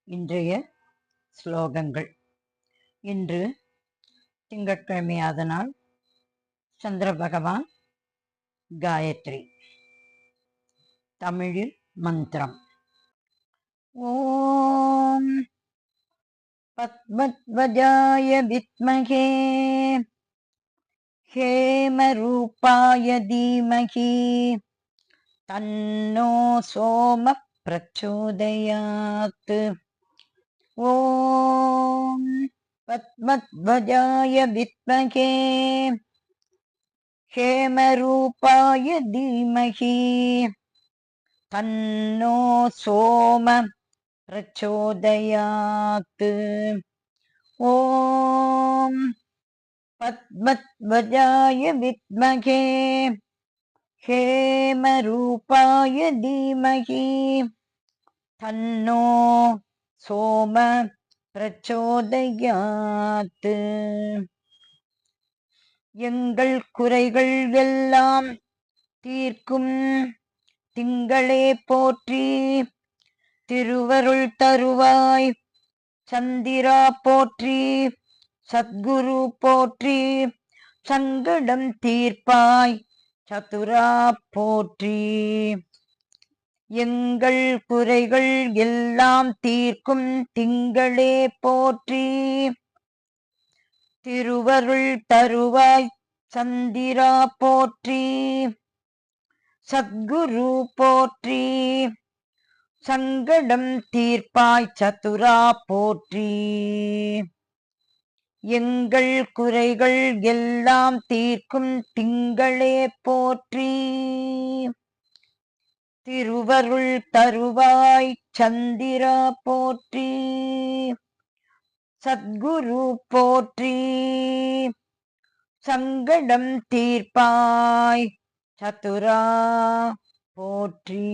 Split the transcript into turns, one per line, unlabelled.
இன்றைய ஸ்லோகங்கள். இன்று திங்கட்கிழமையாதனால் சந்திர பகவான் காயத்ரி. தமிழில் மந்திரம். ஓம் பத்மத்வஜாய வித்மகே ஹேமரூபாய தீமகி தன்னோ சோம பிரச்சோதயாத். ஓம் பத்மத்வஜாய வித்மகே ஹேமரூபாய தீமகி தன்னோ சோம பிரச்சோதயாத். ஓம் பத்மத்வஜாய வித்மகே ஹேமரூபாய தீமகி தன்னோ சோம பிரச்சோதயாத். எங்கள் குறைகள் எல்லாம் தீர்க்கும் திங்களே போற்றி, திருவருள் தருவாய் சந்திரா போற்றி, சத்குரு போற்றி, சங்கடம் தீர்ப்பாய் சதுரா போற்றி. எங்கள் குறைகள் எல்லாம் தீர்க்கும் திங்களே போற்றி, திருவருள் தருவாய் சந்திரா போற்றி, சத்குரு போற்றி, சங்கடம் தீர்ப்பாய் சதுரா போற்றி. எங்கள் குறைகள் எல்லாம் தீர்க்கும் திங்களே போற்றி, திருவருள் தருவாய் சந்திரா போற்றி, சத்குரு போற்றி, சங்கடம் தீர்ப்பாய் சதுரா போற்றி.